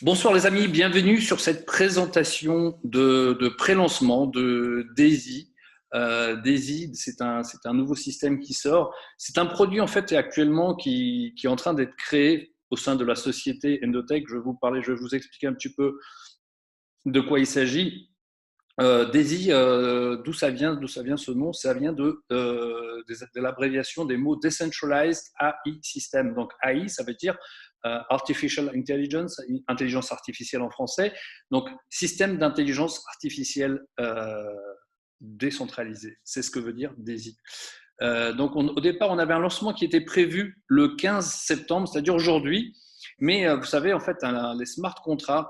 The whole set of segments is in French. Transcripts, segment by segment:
Bonsoir les amis, bienvenue sur cette présentation de pré-lancement de Daisy. Daisy, c'est un nouveau système qui sort. C'est un produit en fait actuellement qui est en train d'être créé au sein de la société Endotech. Je vais vous expliquer un petit peu de quoi il s'agit. Daisy, d'où ça vient ce nom? Ça vient de l'abréviation des mots Decentralized AI System. Donc AI, ça veut dire Artificial Intelligence, intelligence artificielle en français. Donc système d'intelligence artificielle décentralisé. C'est ce que veut dire Daisy. Au départ, on avait un lancement qui était prévu le 15 septembre, c'est-à-dire aujourd'hui. Mais vous savez, en fait, les smart contracts,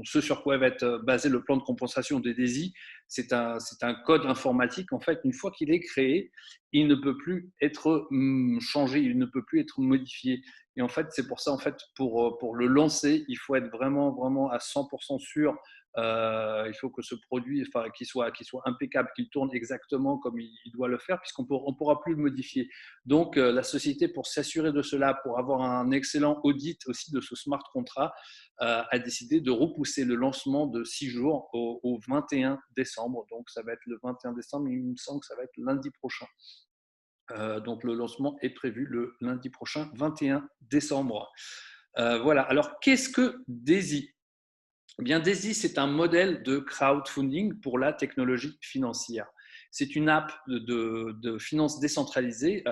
ce sur quoi va être basé le plan de compensation des DESI, c'est un code informatique. En fait, une fois qu'il est créé, il ne peut plus être changé, il ne peut plus être modifié. Et en fait, c'est pour ça, en fait, pour le lancer, il faut être vraiment, vraiment à 100% sûr. Il faut que ce produit, enfin, qu'il soit impeccable, qu'il tourne exactement comme il doit le faire, puisqu'on ne pourra plus le modifier. Donc, la société, pour s'assurer de cela, pour avoir un excellent audit aussi de ce smart contract, a décidé de repousser le lancement de 6 jours au 21 décembre. Donc, ça va être le 21 décembre, il me semble que ça va être lundi prochain. Donc, le lancement est prévu le lundi prochain, 21 décembre. Voilà. Alors, qu'est-ce que Daisy? Eh bien, Daisy, c'est un modèle de crowdfunding pour la technologie financière. C'est une app de finance décentralisée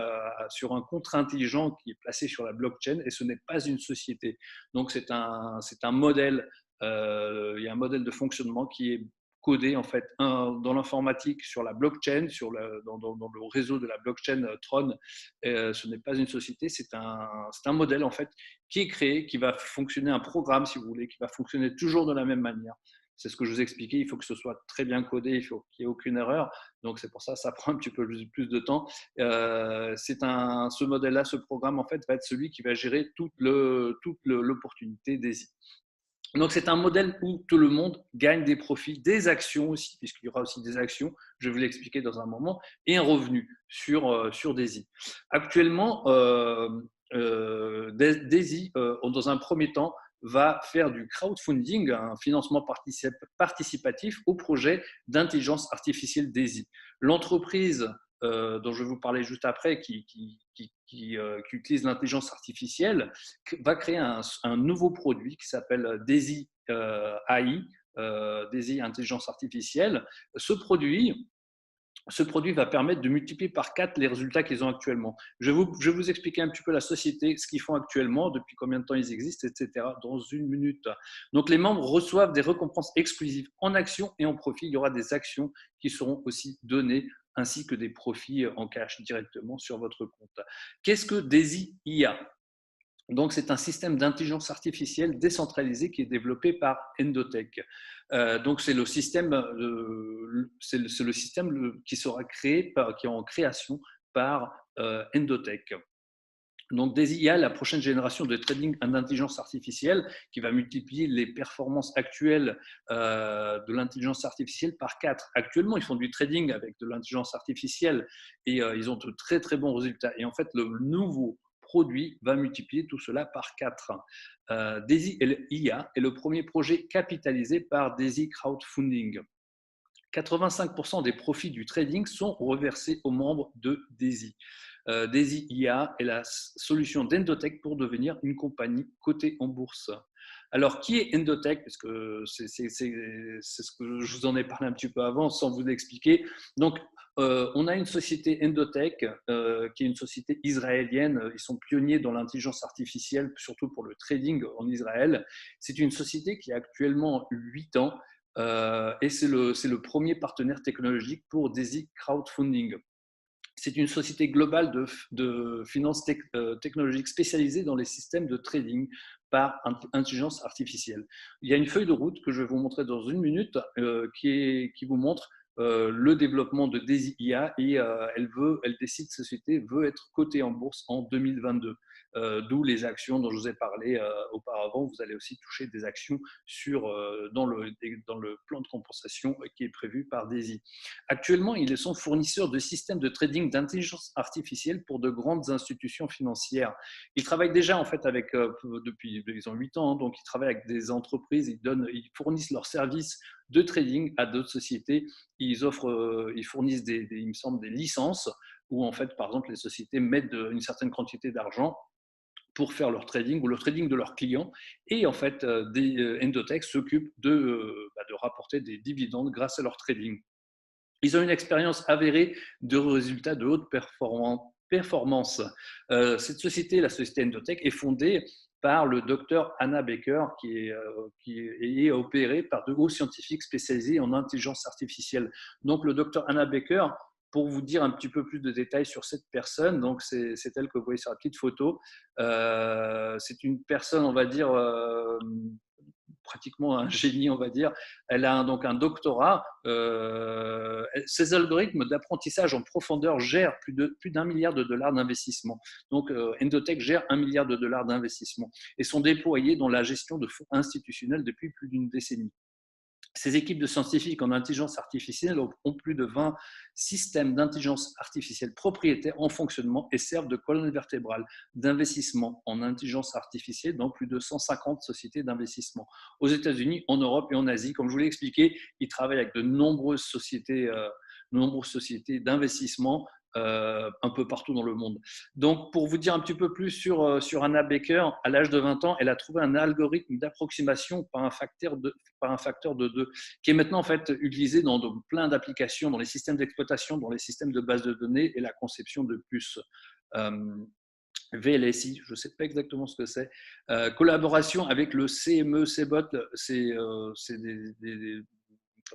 sur un contrat intelligent qui est placé sur la blockchain et ce n'est pas une société. Donc, c'est un modèle, il y a un modèle de fonctionnement qui est codé en fait dans l'informatique sur la blockchain, dans le réseau de la blockchain Tron. Ce n'est pas une société, c'est un modèle en fait qui est créé, qui va fonctionner, un programme si vous voulez, qui va fonctionner toujours de la même manière. C'est ce que je vous expliquais, il faut que ce soit très bien codé, il faut qu'il n'y ait aucune erreur. Donc c'est pour ça que ça prend un petit peu plus de temps. Ce modèle-là, ce programme, en fait, va être celui qui va gérer toute l'opportunité des. Donc, c'est un modèle où tout le monde gagne des profits, des actions aussi, puisqu'il y aura aussi des actions, je vais vous l'expliquer dans un moment, et un revenu sur Daisy. Actuellement, Daisy, dans un premier temps, va faire du crowdfunding, un financement participatif au projet d'intelligence artificielle Daisy. L'entreprise dont je vais vous parler juste après, qui utilise l'intelligence artificielle, va créer un nouveau produit qui s'appelle Daisy AI, Daisy Intelligence Artificielle. Ce produit va permettre de multiplier par 4 les résultats qu'ils ont actuellement. Je vais vous expliquer un petit peu la société, ce qu'ils font actuellement, depuis combien de temps ils existent, etc., dans une minute. Donc, les membres reçoivent des récompenses exclusives en actions et en profit. Il y aura des actions qui seront aussi données, ainsi que des profits en cash directement sur votre compte. Qu'est-ce que Daisy IA? Donc, c'est un système d'intelligence artificielle décentralisé qui est développé par Endotech. Donc, c'est le système qui sera créé, qui est en création par Endotech. Donc, des IA, la prochaine génération de trading d'intelligence artificielle qui va multiplier les performances actuelles de l'intelligence artificielle par 4. Actuellement, ils font du trading avec de l'intelligence artificielle et ils ont de très très bons résultats. Et en fait, le nouveau produit va multiplier tout cela par 4. Daisy IA est le premier projet capitalisé par Daisy Crowdfunding. 85% des profits du trading sont reversés aux membres de Daisy. Daisy IA est la solution d'Endotech pour devenir une compagnie cotée en bourse. Alors, qui est Endotech? Parce que c'est ce que je vous en ai parlé un petit peu avant, sans vous l'expliquer. Donc, on a une société Endotech, qui est une société israélienne. Ils sont pionniers dans l'intelligence artificielle, surtout pour le trading en Israël. C'est une société qui a actuellement 8 ans et c'est le premier partenaire technologique pour Daisy Crowdfunding. C'est une société globale de finances technologiques spécialisée dans les systèmes de trading par intelligence artificielle. Il y a une feuille de route que je vais vous montrer dans une minute qui vous montre le développement de Daisy IA et elle décide, cette société veut être cotée en bourse en 2022. d'où les actions dont je vous ai parlé auparavant. Vous allez aussi toucher des actions dans le plan de compensation qui est prévu par DESI. Actuellement, ils sont fournisseurs de systèmes de trading d'intelligence artificielle pour de grandes institutions financières. Ils travaillent déjà en fait depuis ils ont 8 ans, donc ils travaillent avec des entreprises, ils fournissent leurs services de trading à d'autres sociétés. Ils fournissent il me semble, des licences où en fait, par exemple, les sociétés mettent une certaine quantité d'argent pour faire leur trading ou le trading de leurs clients. Et en fait, Endotech s'occupent de rapporter des dividendes grâce à leur trading. Ils ont une expérience avérée de résultats de haute performance. Cette société, la société Endotech, est fondée par le docteur Anna Baker, qui est opérée par de hauts scientifiques spécialisés en intelligence artificielle. Donc, le docteur Anna Baker, pour vous dire un petit peu plus de détails sur cette personne, donc c'est elle que vous voyez sur la petite photo. C'est une personne, on va dire, pratiquement un génie, on va dire. Elle a donc un doctorat. Ces algorithmes d'apprentissage en profondeur gèrent plus d'1 milliard de dollars d'investissement. Donc, Endotech gère 1 milliard de dollars d'investissement et sont déployés dans la gestion de fonds institutionnels depuis plus d'une décennie. Ces équipes de scientifiques en intelligence artificielle ont plus de 20 systèmes d'intelligence artificielle propriétaires en fonctionnement et servent de colonne vertébrale d'investissement en intelligence artificielle dans plus de 150 sociétés d'investissement. Aux États-Unis, en Europe et en Asie, comme je vous l'ai expliqué, ils travaillent avec de nombreuses sociétés d'investissement un peu partout dans le monde. Donc, pour vous dire un petit peu plus sur Anna Baker, à l'âge de 20 ans, elle a trouvé un algorithme d'approximation par un facteur de 2, qui est maintenant en fait utilisé dans plein d'applications, dans les systèmes d'exploitation, dans les systèmes de base de données et la conception de puces. VLSI, je ne sais pas exactement ce que c'est. Collaboration avec le CME, CBOT, c'est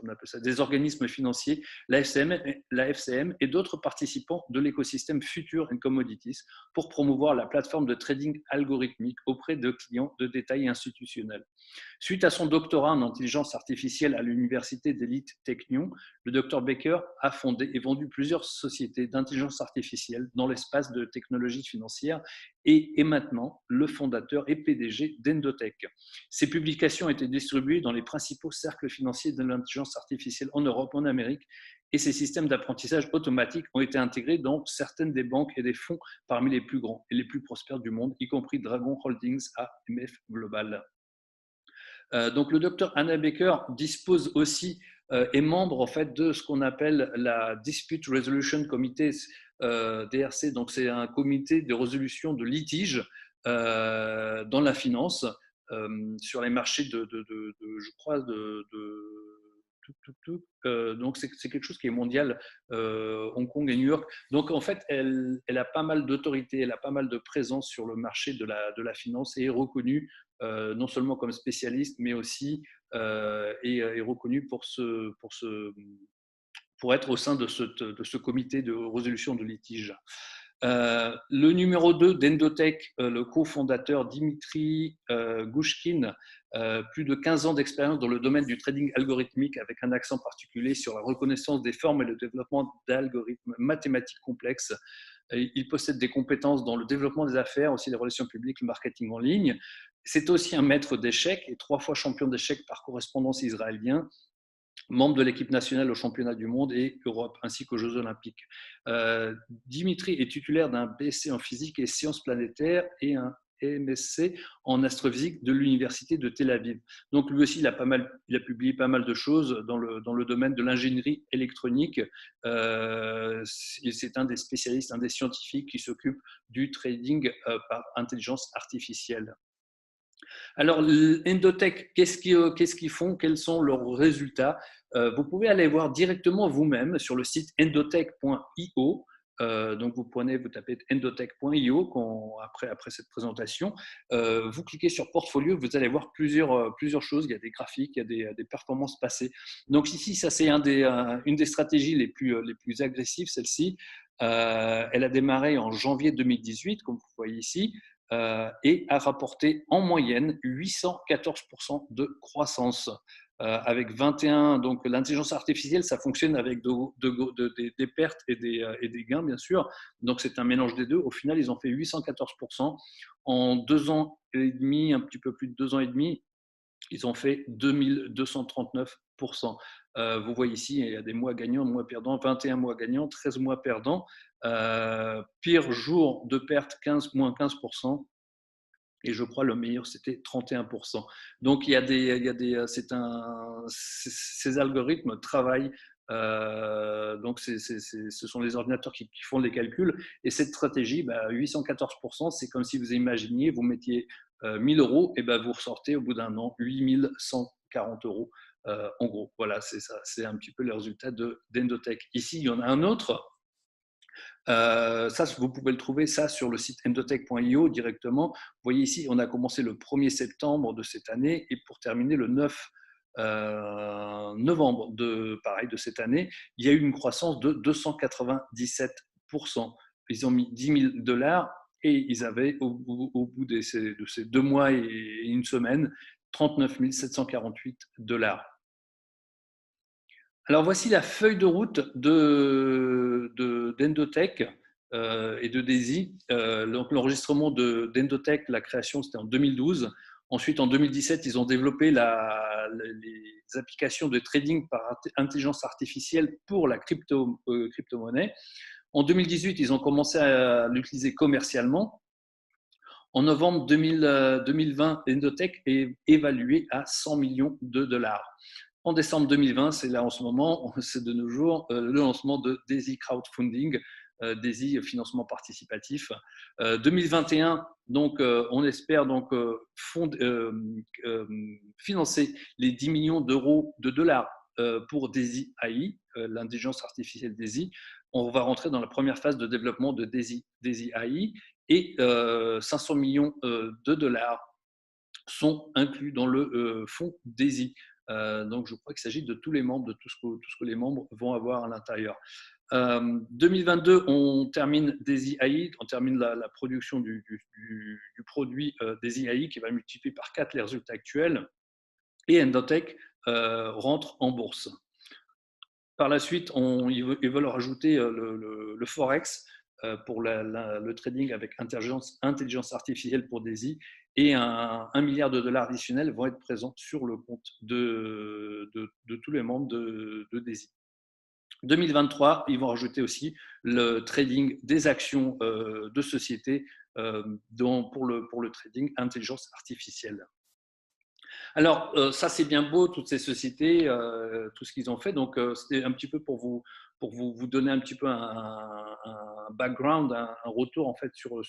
on appelle ça, des organismes financiers, la FCM et d'autres participants de l'écosystème Future and Commodities pour promouvoir la plateforme de trading algorithmique auprès de clients de détail institutionnels. Suite à son doctorat en intelligence artificielle à l'université d'élite Technion, le Dr Baker a fondé et vendu plusieurs sociétés d'intelligence artificielle dans l'espace de technologie financière et est maintenant le fondateur et PDG d'Endotech. Ses publications ont été distribuées dans les principaux cercles financiers de l'intelligence artificielle en Europe, en Amérique, et ces systèmes d'apprentissage automatique ont été intégrés dans certaines des banques et des fonds parmi les plus grands et les plus prospères du monde, y compris Dragon Holdings, AMF Global. Donc, le docteur Anna Baker dispose aussi est membre en fait de ce qu'on appelle la Dispute Resolution Committee, DRC. Donc, c'est un comité de résolution de litiges dans la finance sur les marchés je crois, donc c'est quelque chose qui est mondial, Hong Kong et New York. Donc en fait, elle a pas mal d'autorité, elle a pas mal de présence sur le marché de la finance et est reconnue non seulement comme spécialiste, mais aussi est reconnue pour être au sein de ce comité de résolution de litige. Le numéro 2 d'Endotech, le cofondateur Dimitri Gouchkine, plus de 15 ans d'expérience dans le domaine du trading algorithmique avec un accent particulier sur la reconnaissance des formes et le développement d'algorithmes mathématiques complexes. Il possède des compétences dans le développement des affaires, aussi les relations publiques, le marketing en ligne. C'est aussi un maître d'échecs et 3 fois champion d'échecs par correspondance israélien, membre de l'équipe nationale au championnat du monde et Europe, ainsi qu'aux Jeux olympiques. Dimitri est titulaire d'un BSc en physique et sciences planétaires et un MSc en astrophysique de l'université de Tel Aviv. Donc lui aussi, il a publié pas mal de choses dans le domaine de l'ingénierie électronique. C'est un des spécialistes, un des scientifiques qui s'occupe du trading par intelligence artificielle. Alors, Endotech, qu'est-ce qu'ils font? Quels sont leurs résultats? Vous pouvez aller voir directement vous-même sur le site endotech.io. Donc, vous tapez endotech.io après cette présentation. Vous cliquez sur portfolio, vous allez voir plusieurs choses. Il y a des graphiques, il y a des performances passées. Donc, ici, ça, c'est une des stratégies les plus agressives, celle-ci. Elle a démarré en janvier 2018, comme vous voyez ici. Et a rapporté en moyenne 814% de croissance. avec 21. Donc, l'intelligence artificielle, ça fonctionne avec des pertes et des gains, bien sûr. Donc, c'est un mélange des deux. Au final, ils ont fait 814%. En 2 ans et demi, un petit peu plus de 2 ans et demi, ils ont fait 2239%. Vous voyez ici, il y a des mois gagnants, mois perdants, 21 mois gagnants, 13 mois perdants. Pire jour de perte, moins 15%. Et je crois le meilleur, c'était 31%. Donc, ces algorithmes travaillent. Donc, ce sont les ordinateurs qui font les calculs. Et cette stratégie, 814%, c'est comme si vous imaginiez, vous mettiez 1000 euros, et vous ressortez au bout d'un an 8140 euros. En gros, voilà, c'est ça. C'est un petit peu le résultat d'Endotech. Ici, il y en a un autre. Ça, vous pouvez le trouver ça sur le site endotech.io directement. Vous voyez ici, on a commencé le 1er septembre de cette année et pour terminer le 9 novembre de cette année, il y a eu une croissance de 297%. Ils ont mis 10 000 $ et ils avaient au bout de ces 2 mois et une semaine 39 748 $. Alors voici la feuille de route d'Endotech et de DESY. Donc l'enregistrement d'Endotech, la création, c'était en 2012. Ensuite, en 2017, ils ont développé les applications de trading par intelligence artificielle pour la crypto-monnaie. En 2018, ils ont commencé à l'utiliser commercialement. En novembre 2020, Endotech est évalué à 100 millions de $. En décembre 2020, c'est là en ce moment, c'est de nos jours, le lancement de DESY Crowdfunding, DESY Financement Participatif. 2021, donc, on espère donc financer les 10 millions d'euros de dollars pour DESY AI, l'intelligence artificielle DESY. On va rentrer dans la première phase de développement de DESY AI et 500 millions de $. Sont inclus dans le fonds DESY. Donc, je crois qu'il s'agit de tous les membres, de tout ce que les membres vont avoir à l'intérieur. 2022, on termine DESY AI, on termine la production du produit DESY AI qui va multiplier par 4 les résultats actuels. Et Endotech rentre en bourse. Par la suite, ils veulent rajouter le Forex pour le trading avec intelligence artificielle pour DESY et 1 milliard de $ additionnels vont être présents sur le compte de tous les membres de DESY. 2023, ils vont rajouter aussi le trading des actions de société pour le trading intelligence artificielle. Alors, ça, c'est bien beau, toutes ces sociétés, tout ce qu'ils ont fait. Donc, c'était un petit peu pour vous donner un petit peu un background, un retour en fait sur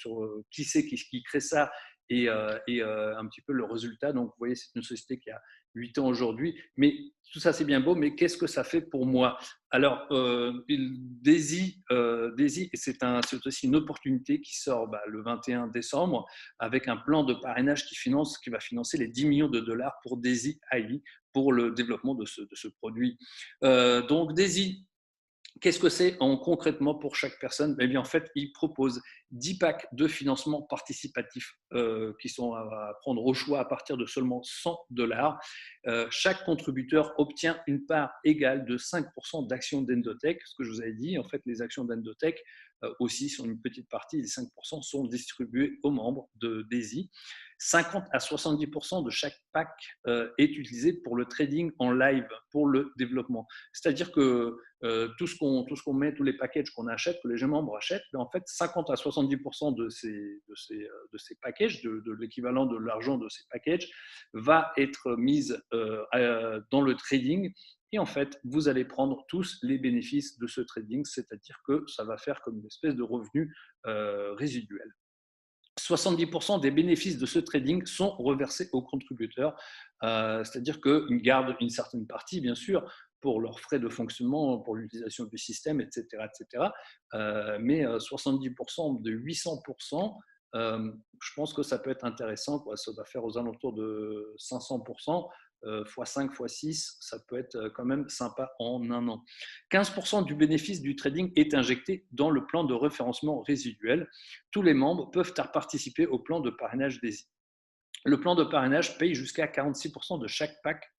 qui c'est qui crée ça et un petit peu le résultat. Donc, vous voyez, c'est une société qui a 8 ans aujourd'hui. Mais tout ça, c'est bien beau, mais qu'est-ce que ça fait pour moi? Alors, DESY, c'est aussi une opportunité qui sort le 21 décembre avec un plan de parrainage qui va financer les 10 millions de $ pour DESY AI pour le développement de ce produit. Donc, DESY, qu'est-ce que c'est concrètement pour chaque personne? Eh bien, en fait, il propose 10 packs de financement participatif qui sont à prendre au choix à partir de seulement 100 $. Chaque contributeur obtient une part égale de 5% d'actions d'Endotech. Ce que je vous avais dit, en fait, les actions d'Endotech aussi sont une petite partie, les 5% sont distribués aux membres de DESY. 50 à 70% de chaque pack est utilisé pour le trading en live, pour le développement. C'est-à-dire que tout ce qu'on met, tous les packages qu'on achète, que les jeunes membres achètent, en fait, 50 à 70% de ces packages, de l'équivalent de l'argent de ces packages, va être mise dans le trading. Et en fait, vous allez prendre tous les bénéfices de ce trading, c'est-à-dire que ça va faire comme une espèce de revenu résiduel. 70% des bénéfices de ce trading sont reversés aux contributeurs, c'est-à-dire qu'ils gardent une certaine partie, bien sûr, pour leurs frais de fonctionnement, pour l'utilisation du système, etc. Mais 70% de 800%, je pense que ça peut être intéressant, quoi. Ça va faire aux alentours de 500%. x5, x6, ça peut être quand même sympa en un an. 15% du bénéfice du trading est injecté dans le plan de référencement résiduel. Tous les membres peuvent participer au plan de parrainage DESY. Le plan de parrainage paye jusqu'à 46% de chaque pack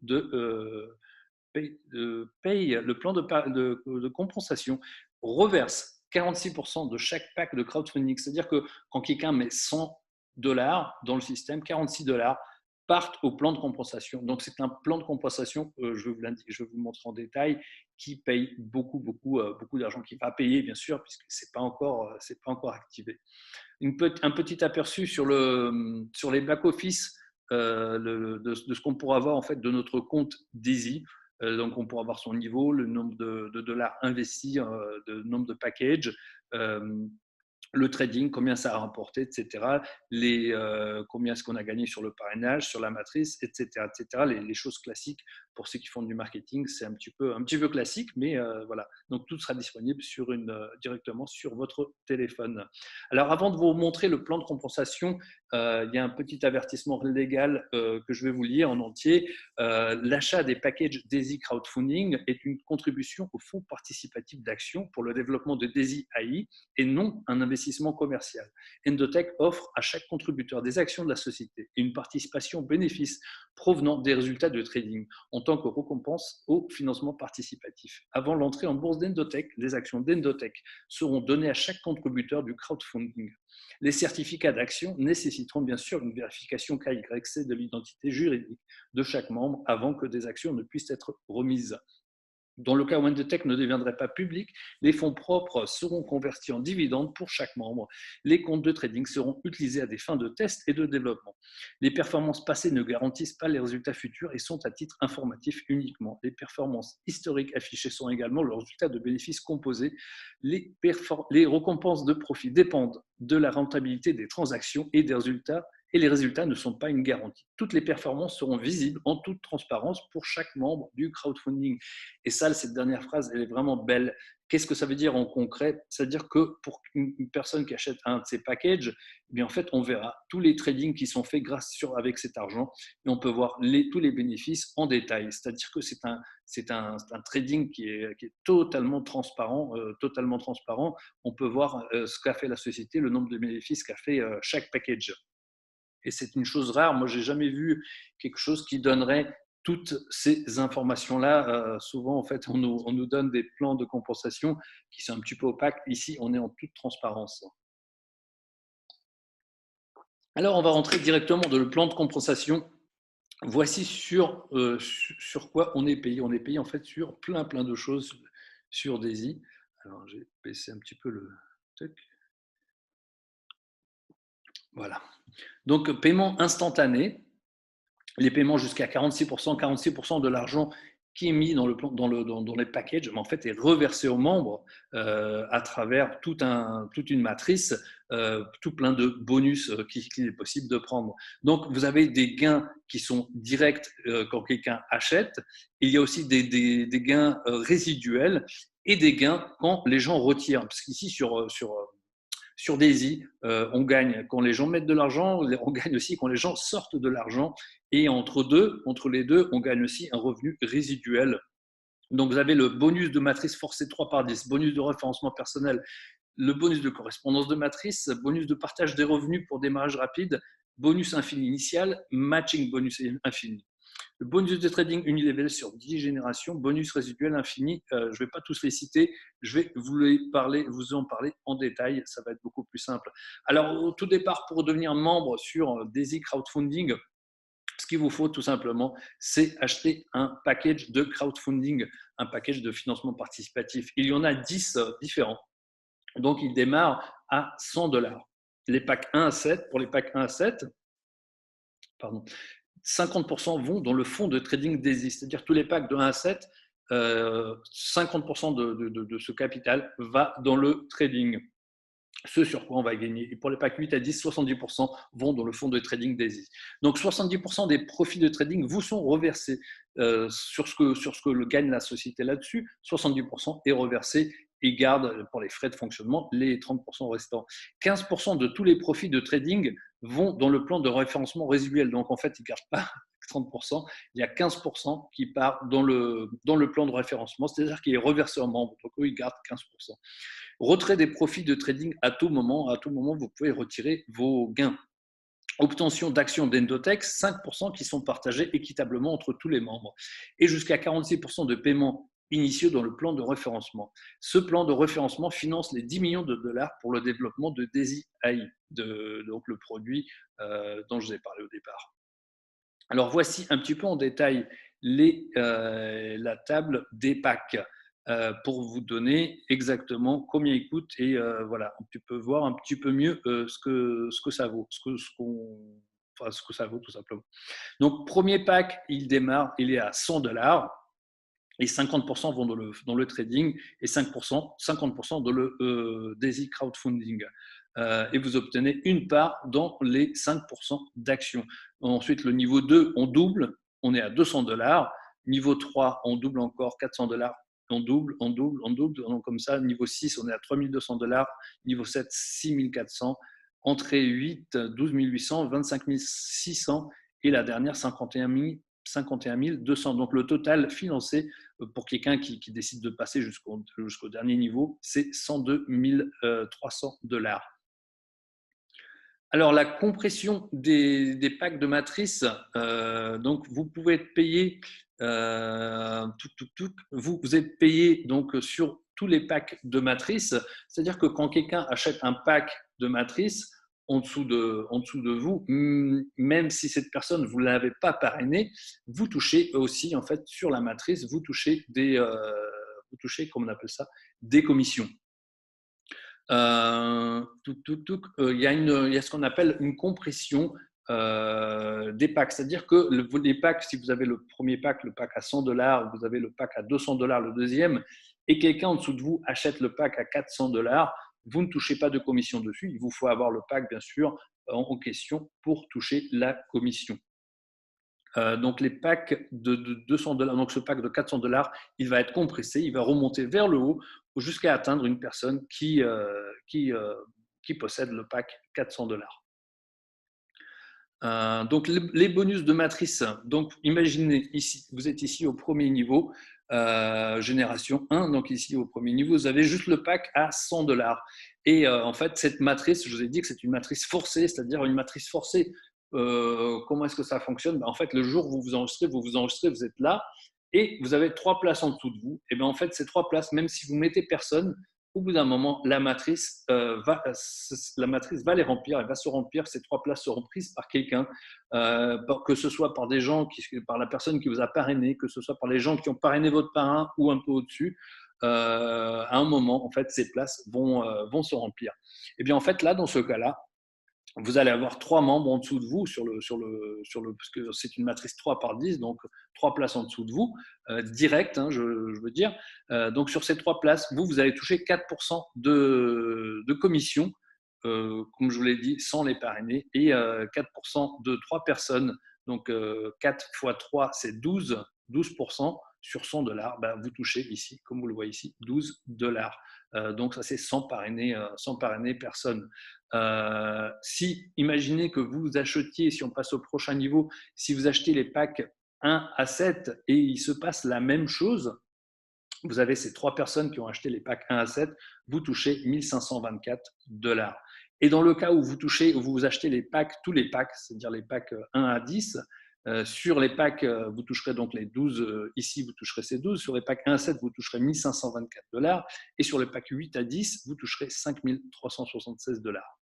paye le plan de compensation, reverse 46% de chaque pack de crowdfunding. C'est-à-dire que quand quelqu'un met 100 $ dans le système, 46 $ partent au plan de compensation. Donc, c'est un plan de compensation, je vais vous montrer en détail, qui paye beaucoup d'argent, qui va payer, bien sûr, puisque ce n'est pas encore activé. Un petit aperçu sur les back-office de ce qu'on pourra avoir en fait de notre compte Daisy. Donc, on pourra voir son niveau, le nombre de dollars investis, le nombre de packages, le trading, combien ça a rapporté, etc. Combien est-ce qu'on a gagné sur le parrainage, sur la matrice, etc. etc. Les choses classiques pour ceux qui font du marketing, c'est un petit peu classique, mais voilà. Donc tout sera disponible directement sur votre téléphone. Alors avant de vous montrer le plan de compensation, il y a un petit avertissement légal que je vais vous lire en entier. L'achat des packages Daisy Crowdfunding est une contribution au fonds participatif d'action pour le développement de Daisy AI et non un investissement commercial. Endotech offre à chaque contributeur des actions de la société et une participation aux bénéfices provenant des résultats de trading en tant que récompense au financement participatif. Avant l'entrée en bourse d'Endotech, les actions d'Endotech seront données à chaque contributeur du crowdfunding. Les certificats d'action nécessiteront bien sûr une vérification KYC de l'identité juridique de chaque membre avant que des actions ne puissent être remises. Dans le cas où Endotech ne deviendrait pas public, les fonds propres seront convertis en dividendes pour chaque membre. Les comptes de trading seront utilisés à des fins de test et de développement. Les performances passées ne garantissent pas les résultats futurs et sont à titre informatif uniquement. Les performances historiques affichées sont également le résultat de bénéfices composés. Les récompenses de profit dépendent de la rentabilité des transactions et des résultats et les résultats ne sont pas une garantie. Toutes les performances seront visibles en toute transparence pour chaque membre du crowdfunding. Et ça, cette dernière phrase, elle est vraiment belle. Qu'est-ce que ça veut dire en concret? C'est-à-dire que pour une personne qui achète un de ces packages, eh bien en fait, on verra tous les tradings qui sont faits avec cet argent et on peut voir tous les bénéfices en détail. C'est-à-dire que c'est un trading qui est totalement transparent, On peut voir ce qu'a fait la société, le nombre de bénéfices qu'a fait chaque package. Et c'est une chose rare. Moi, j'ai jamais vu quelque chose qui donnerait toutes ces informations-là. Souvent, en fait, on nous donne des plans de compensation qui sont un petit peu opaques. Ici, on est en toute transparence. Alors, on va rentrer directement dans le plan de compensation. Voici sur quoi on est payé. On est payé en fait sur plein de choses sur Daisy. Alors, j'ai baissé un petit peu le truc. Voilà. Donc, paiement instantané. Les paiements jusqu'à 46% de l'argent qui est mis dans les packages, mais en fait, est reversé aux membres à travers toute une matrice, tout plein de bonus qu'il est possible de prendre. Donc, vous avez des gains qui sont directs quand quelqu'un achète. Il y a aussi des gains résiduels et des gains quand les gens retirent. Parce qu'ici, sur Daisy, on gagne quand les gens mettent de l'argent, on gagne aussi quand les gens sortent de l'argent. Et entre les deux, on gagne aussi un revenu résiduel. Donc, vous avez le bonus de matrice forcé 3/10, bonus de référencement personnel, le bonus de correspondance de matrice, bonus de partage des revenus pour démarrage rapide, bonus infini initial, matching bonus infini. Le bonus de trading unilevel sur 10 générations, bonus résiduel infini, je ne vais pas tous les citer, je vais vous en parler en détail, ça va être beaucoup plus simple. Alors, au tout départ, pour devenir membre sur Daisy Crowdfunding, ce qu'il vous faut tout simplement, c'est acheter un package de crowdfunding, un package de financement participatif. Il y en a 10 différents. Donc, il démarre à 100 $. Les packs 1 à 7, pour les packs 1 à 7, 50% vont dans le fonds de trading Daisy, c'est-à-dire tous les packs de 1 à 7, 50% de ce capital va dans le trading, ce sur quoi on va gagner. Et pour les packs 8 à 10, 70% vont dans le fonds de trading Daisy. Donc 70% des profits de trading vous sont reversés sur ce que gagne la société là-dessus. 70% est reversé et garde pour les frais de fonctionnement les 30% restants. 15% de tous les profits de trading vont dans le plan de référencement résiduel. Donc en fait, ils ne gardent pas 30%, il y a 15% qui part dans le plan de référencement, c'est-à-dire qu'il est reversé en membre. Donc eux, ils gardent 15%. Retrait des profits de trading à tout moment. À tout moment, vous pouvez retirer vos gains. obtention d'actions d'Endotex, 5% qui sont partagés équitablement entre tous les membres, et jusqu'à 46% de paiements initiaux dans le plan de référencement. Ce plan de référencement finance les 10 millions de dollars pour le développement de Daisy AI, donc le produit dont je vous ai parlé au départ. Alors voici un petit peu en détail la table des packs pour vous donner exactement combien il coûte et voilà, tu peux voir un petit peu mieux ce que ça vaut, ce que ça vaut tout simplement. Donc premier pack, il démarre, il est à 100 dollars et 50% vont dans le trading et 50% dans le Daisy crowdfunding. Et vous obtenez une part dans les 5% d'actions. Ensuite, le niveau 2, on double, on est à 200 dollars. Niveau 3, on double encore 400 dollars. On double. Donc, comme ça, niveau 6, on est à 3200 dollars. Niveau 7, 6400. Entrée 8, 12 800, 25 600. Et la dernière, 51 200. Donc, le total financé pour quelqu'un qui décide de passer jusqu'au dernier niveau, c'est 102 300 dollars. Alors, la compression des packs de matrice, donc vous pouvez être payé, vous êtes payé donc sur tous les packs de matrice, c'est-à-dire que quand quelqu'un achète un pack de matrice en dessous de vous, même si cette personne vous l'avez pas parrainé, vous touchez aussi en fait sur la matrice, vous touchez comment on appelle ça, des commissions. Il y a ce qu'on appelle une compression des packs. C'est-à-dire que les packs, si vous avez le premier pack, le pack à 100 dollars, vous avez le pack à 200 dollars, le deuxième, et quelqu'un en dessous de vous achète le pack à 400 dollars, vous ne touchez pas de commission dessus. Il vous faut avoir le pack, bien sûr, en question pour toucher la commission. Donc les packs de 200 dollars, donc ce pack de 400 dollars, il va être compressé, il va remonter vers le haut jusqu'à atteindre une personne qui possède le pack 400 dollars. Donc les bonus de matrice, donc imaginez ici, vous êtes ici au premier niveau, génération 1, donc ici au premier niveau, vous avez juste le pack à 100 dollars. Et en fait, cette matrice, je vous ai dit que c'est une matrice forcée, c'est-à-dire une matrice forcée. Comment est-ce que ça fonctionne? En fait, le jour où vous enregistrez, vous êtes là, et vous avez 3 places en dessous de vous. Et bien en fait, ces 3 places, même si vous mettez personne, au bout d'un moment, la matrice va les remplir, elle va se remplir, ces 3 places seront prises par quelqu'un, que ce soit par des gens, par la personne qui vous a parrainé, que ce soit par les gens qui ont parrainé votre parrain ou un peu au-dessus. À un moment, en fait, ces places vont se remplir. Et bien en fait, là, dans ce cas-là, vous allez avoir 3 membres en dessous de vous parce que c'est une matrice 3 par 10, donc 3 places en dessous de vous, direct, je veux dire. Donc sur ces 3 places, vous allez toucher 4% de commission, comme je vous l'ai dit, sans les parrainer, et 4% de 3 personnes. Donc 4 fois 3, c'est 12% sur 100 dollars. Vous touchez ici, comme vous le voyez ici, 12 dollars. Donc ça, c'est sans parrainer personne. Si, imaginez que vous achetiez, si on passe au prochain niveau, si vous achetez les packs 1 à 7 et il se passe la même chose, vous avez ces 3 personnes qui ont acheté les packs 1 à 7, vous touchez 1524 dollars. Et dans le cas où vous achetez les packs, tous les packs, c'est-à-dire les packs 1 à 10, sur les packs, vous toucherez donc les 12, ici vous toucherez ces 12, sur les packs 1 à 7, vous toucherez 1524 dollars, et sur les packs 8 à 10, vous toucherez 5376 dollars.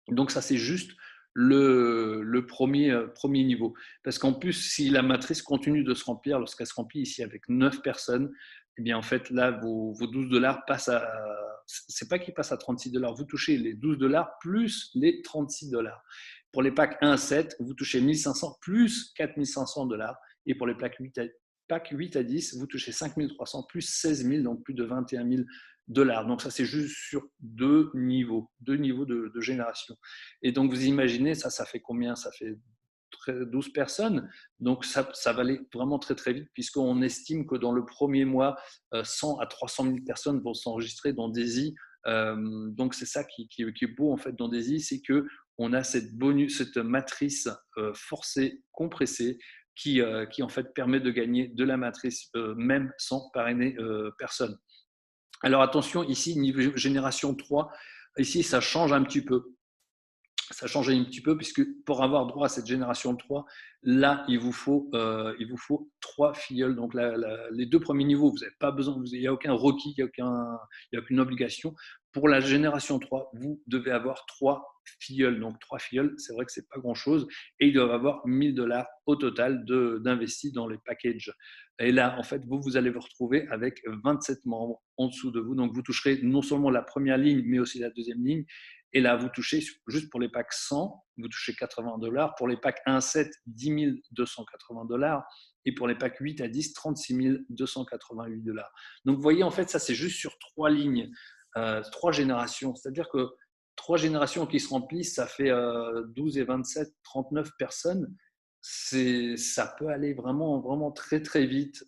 Donc ça, c'est juste le premier niveau. Parce qu'en plus, si la matrice continue de se remplir, lorsqu'elle se remplit ici avec 9 personnes, eh bien en fait, là, vos 12 dollars passent à… C'est pas qu'ils passent à 36 dollars, vous touchez les 12 dollars plus les 36 dollars. Pour les packs 1 à 7, vous touchez 1500 plus 4500 dollars. Et pour les packs 8 à 10, vous touchez 5300 plus 16 000, donc plus de 21 000 dollars. Donc ça, c'est juste sur 2 niveaux de génération. Et donc vous imaginez, ça fait combien? Ça fait 12 personnes. Donc ça va aller vraiment très très vite, puisqu'on estime que dans le premier mois, 100 à 300 000 personnes vont s'enregistrer dans Daisy. Donc c'est ça qui est beau en fait dans Daisy, c'est que on a cette matrice forcée, compressée, qui en fait permet de gagner de la matrice même sans parrainer personne. Alors attention, ici, niveau génération 3, ici ça change un petit peu. ça change un petit peu puisque pour avoir droit à cette génération 3, là, il vous faut 3 filleuls. Donc, les 2 premiers niveaux, vous n'avez pas besoin, il n'y a aucun requis, il n'y a aucune obligation. Pour la génération 3, vous devez avoir 3 filleuls. Donc, 3 filleuls, c'est vrai que ce n'est pas grand-chose. Et ils doivent avoir 1 000 $ au total d'investis dans les packages. Et là, en fait, vous allez vous retrouver avec 27 membres en dessous de vous. Donc, vous toucherez non seulement la première ligne, mais aussi la deuxième ligne. Et là, vous touchez, juste pour les packs 100, vous touchez 80 $. Pour les packs 1 à 7, 10 280 $. Et pour les packs 8 à 10, 36 288 $. Donc, vous voyez, en fait, ça, c'est juste sur 3 lignes, 3 générations. C'est-à-dire que 3 générations qui se remplissent, ça fait 12 et 27, 39 personnes. Ça peut aller vraiment, vraiment très, très vite.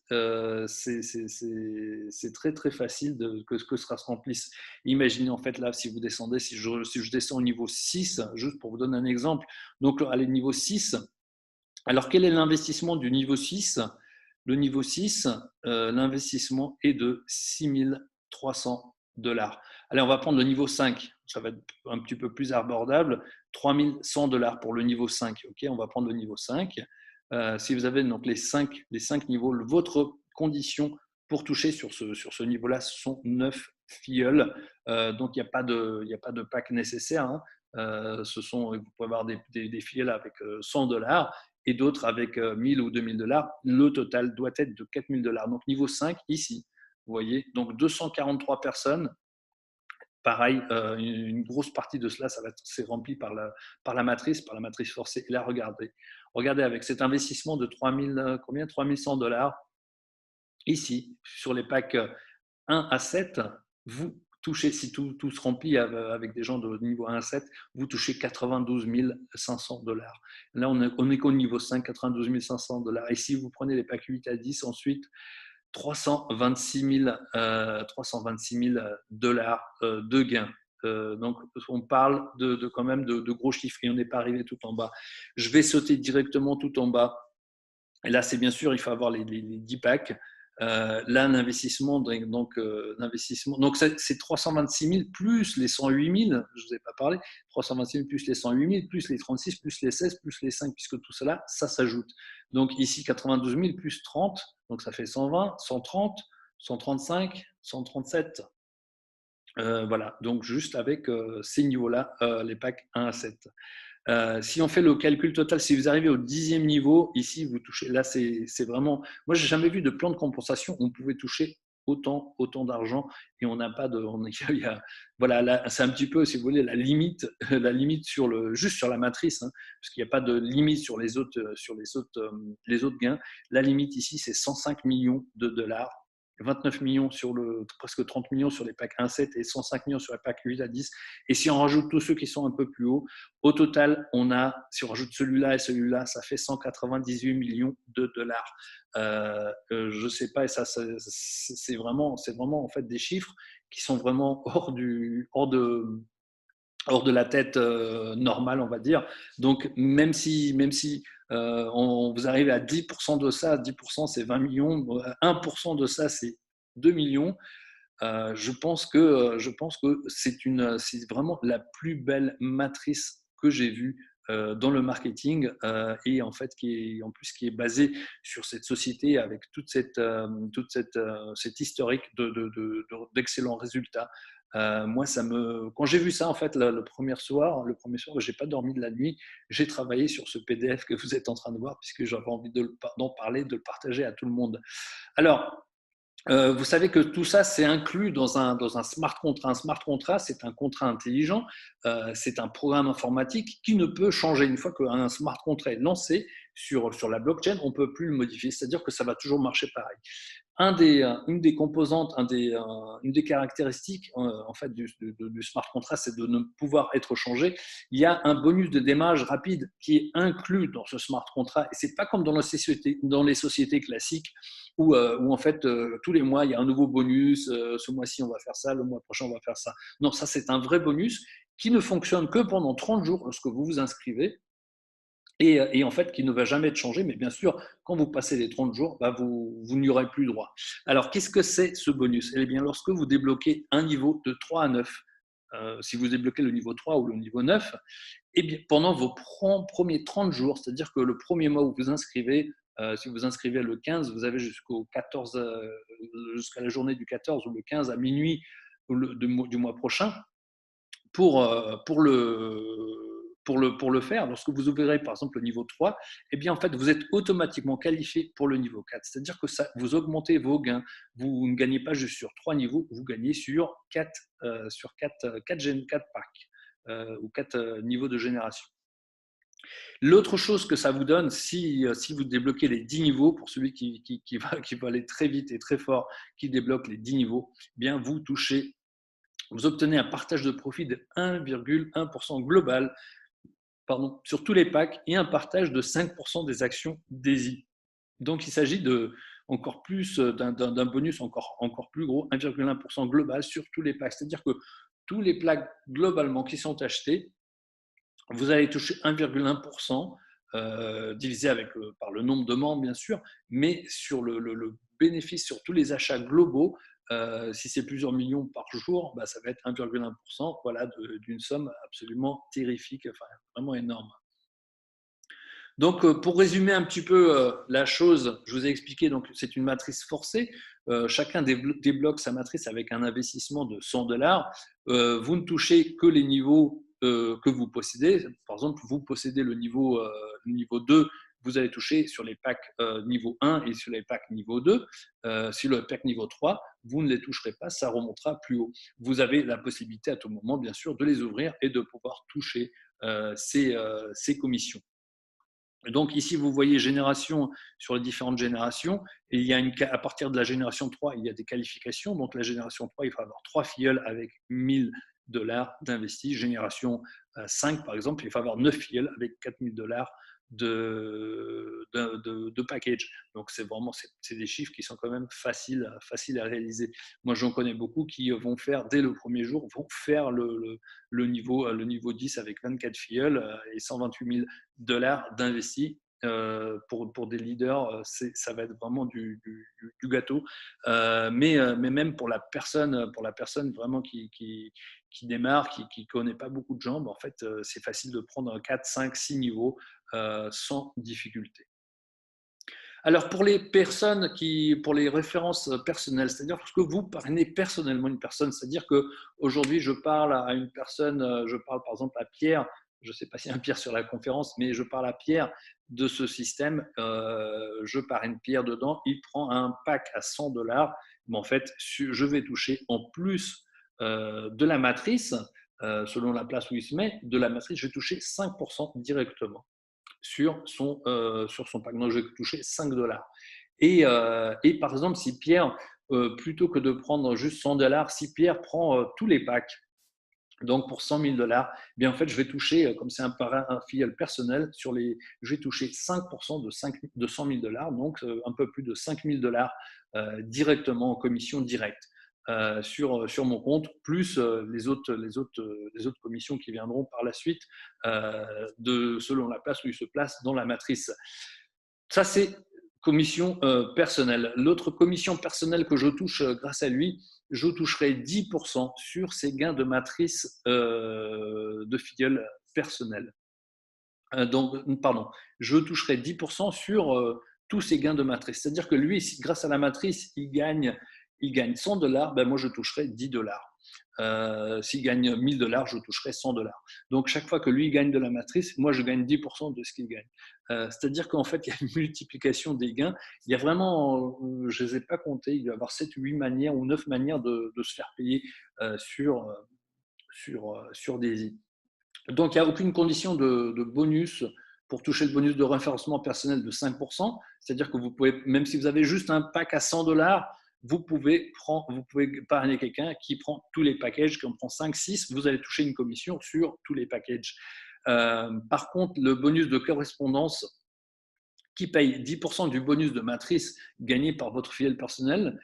C'est très, très facile que ça se remplisse. Imaginez en fait là, si vous descendez, si je descends au niveau 6, juste pour vous donner un exemple, donc à niveau 6, alors quel est l'investissement du niveau 6? Le niveau 6, l'investissement est de 6 300 $. Allez, on va prendre le niveau 5, ça va être un petit peu plus abordable, 3 100 $ pour le niveau 5. Okay, on va prendre le niveau 5. Si vous avez donc les 5 niveaux, votre condition pour toucher sur ce niveau-là, ce sont 9 filleuls. Donc, il n'y a pas de pack nécessaire. Hein. Vous pouvez avoir des filleuls avec 100 $ et d'autres avec 1000 ou 2000 $. Le total doit être de 4000 $. Donc, niveau 5, ici, vous voyez, donc 243 personnes. Pareil, une grosse partie de cela, c'est rempli par la matrice forcée. Et là, regardez avec cet investissement de 3100 $, ici, sur les packs 1 à 7, vous touchez, si tout se remplit avec des gens de niveau 1 à 7, vous touchez 92 500 $. Là, on est qu'au niveau 5, 92 500 $. Et si vous prenez les packs 8 à 10, ensuite, 326 000 $ de gains. Donc, on parle quand même de gros chiffres et on n'est pas arrivé tout en bas. Je vais sauter directement tout en bas. Et là, c'est bien sûr, il faut avoir les 10 packs. Là, l'investissement, donc c'est 326 000 plus les 108 000, je ne vous ai pas parlé, 326 000 plus les 108 000, plus les 36, plus les 16, plus les 5, puisque tout cela, ça s'ajoute. Donc ici, 92 000 plus 30, donc ça fait 120, 130, 135, 137. Voilà, donc juste avec ces niveaux-là, les packs 1 à 7. Si on fait le calcul total, si vous arrivez au 10e niveau, ici, vous touchez, là, c'est vraiment, moi, j'ai jamais vu de plan de compensation où on pouvait toucher autant d'argent et on n'a pas de, voilà, là, c'est un petit peu, si vous voulez, la limite juste sur la matrice, hein, parce qu'il n'y a pas de limite sur les autres gains. La limite ici, c'est 105 millions de $. 29 millions presque 30 millions sur les packs 1 à 7 et 105 millions sur les packs 8 à 10. Et si on rajoute tous ceux qui sont un peu plus hauts, au total, si on rajoute celui-là et celui-là, ça fait 198 millions de $. Je ne sais pas, et ça, c'est vraiment en fait des chiffres qui sont vraiment hors de la tête normale, on va dire. Donc, même si vous arrivez à 10% de ça, 10% c'est 20 millions, 1% de ça c'est 2 millions, je pense que c'est vraiment la plus belle matrice que j'ai vue dans le marketing et en fait qui est basée sur cette société avec cet historique d'excellents résultats. Moi, quand j'ai vu ça en fait le premier soir, j'ai pas dormi de la nuit. J'ai travaillé sur ce PDF que vous êtes en train de voir puisque j'avais envie d'en parler, de le partager à tout le monde. Alors, vous savez que tout ça, c'est inclus dans un smart contract. Un smart contract, c'est un contrat intelligent, c'est un programme informatique qui ne peut changer. Une fois qu'un smart contract est lancé sur la blockchain, on ne peut plus le modifier, c'est-à-dire que ça va toujours marcher pareil. Une des composantes, une des caractéristiques en fait du smart contract, c'est de ne pouvoir être changé. Il y a un bonus de démarrage rapide qui est inclus dans ce smart contract. Et c'est pas comme dans les sociétés classiques où en fait tous les mois il y a un nouveau bonus. Ce mois-ci on va faire ça, le mois prochain on va faire ça. Non, ça c'est un vrai bonus qui ne fonctionne que pendant 30 jours lorsque vous vous inscrivez. Et en fait, qui ne va jamais être changé, mais bien sûr, quand vous passez les 30 jours, vous n'y aurez plus droit. Alors, qu'est-ce que c'est ce bonus? Eh bien, lorsque vous débloquez un niveau de 3 à 9, si vous débloquez le niveau 3 ou le niveau 9, Eh bien, pendant vos premiers 30 jours, c'est-à-dire que le premier mois où vous inscrivez, si vous inscrivez le 15, vous avez jusqu'au 14, jusqu'à la journée du 14 ou le 15 à minuit du mois prochain pour, pour le faire. Lorsque vous ouvrirez par exemple le niveau 3, eh bien, en fait, vous êtes automatiquement qualifié pour le niveau 4. C'est-à-dire que ça, vous augmentez vos gains. Vous ne gagnez pas juste sur 3 niveaux, vous gagnez sur 4, sur 4, 4 packs ou 4 niveaux de génération. L'autre chose que ça vous donne, si vous débloquez les 10 niveaux, pour celui qui va aller très vite et très fort, qui débloque les 10 niveaux, eh bien vous obtenez un partage de profit de 1,1% global, pardon, sur tous les packs et un partage de 5% des actions DAISY. Donc il s'agit encore plus d'un bonus encore plus gros, 1,1% global sur tous les packs. C'est-à-dire que tous les packs globalement qui sont achetés, vous allez toucher 1,1% divisé par le nombre de membres, bien sûr, mais sur le bénéfice sur tous les achats globaux, si c'est plusieurs millions par jour, bah, ça va être 1,1%, voilà, d'une somme absolument terrifique, enfin, vraiment énorme. Donc, pour résumer un petit peu la chose, je vous ai expliqué, donc c'est une matrice forcée. Chacun débloque sa matrice avec un investissement de 100 $. Vous ne touchez que les niveaux que vous possédez. Par exemple, vous possédez le niveau 2, vous allez toucher sur les packs niveau 1 et sur les packs niveau 2. Sur le pack niveau 3, vous ne les toucherez pas, ça remontera plus haut. Vous avez la possibilité à tout moment, bien sûr, de les ouvrir et de pouvoir toucher ces commissions. Donc ici, vous voyez génération sur les différentes générations. Et il y a à partir de la génération 3, il y a des qualifications. Donc la génération 3, il faut avoir 3 filleuls avec 1 000 $ d'investis. Génération 5, par exemple, il faut avoir 9 filleuls avec 4 000 $ de package. Donc c'est vraiment des chiffres qui sont quand même faciles à réaliser. Moi, j'en connais beaucoup qui vont faire, dès le premier jour, vont faire le niveau 10 avec 24 filleuls et 128 000 $ d'investis. Pour des leaders, ça va être vraiment du gâteau. Mais même pour la personne vraiment qui démarre, qui ne connaît pas beaucoup de gens, en fait, c'est facile de prendre 4, 5, 6 niveaux sans difficulté. Alors, pour les personnes pour les références personnelles, c'est-à-dire lorsque vous parrainez personnellement une personne, c'est-à-dire qu'aujourd'hui, je parle à une personne, je parle par exemple à Pierre, je ne sais pas s'il y a un Pierre sur la conférence, mais je parle à Pierre de ce système, je parraine Pierre dedans, il prend un pack à 100 $, mais en fait, je vais toucher en plus de la matrice, selon la place où il se met, de la matrice, je vais toucher 5% directement sur son pack. Donc, je vais toucher 5 $. Et par exemple, si Pierre, plutôt que de prendre juste 100 $, si Pierre prend tous les packs, donc pour 100 000 $, bien en fait, je vais toucher, comme c'est un filleul personnel, je vais toucher 5% de 100 000 $, donc un peu plus de 5 000 $ directement en commission directe. Sur mon compte, plus les autres commissions qui viendront par la suite selon la place où il se place dans la matrice. Ça, c'est commission personnelle. L'autre commission personnelle que je touche grâce à lui, je toucherai 10% sur ces gains de matrice de filleul personnel. Je toucherai 10% sur tous ces gains de matrice. C'est-à-dire que lui, grâce à la matrice, il gagne 100 $, ben moi je toucherai 10 $. S'il gagne 1 000 $, je toucherai 100 $. Donc chaque fois que lui gagne de la matrice, moi je gagne 10% de ce qu'il gagne. C'est-à-dire qu'en fait, il y a une multiplication des gains. Il y a vraiment, je ne les ai pas comptés, il doit y avoir 7 ou 8 manières ou 9 manières de se faire payer sur Daisy. Donc, il n'y a aucune condition de bonus pour toucher le bonus de référencement personnel de 5%. C'est-à-dire que vous pouvez, même si vous avez juste un pack à 100 $, vous pouvez parrainer quelqu'un qui prend tous les packages, qui en prend 5, 6, vous allez toucher une commission sur tous les packages. Par contre, le bonus de correspondance, qui paye 10% du bonus de matrice gagné par votre filleul personnel,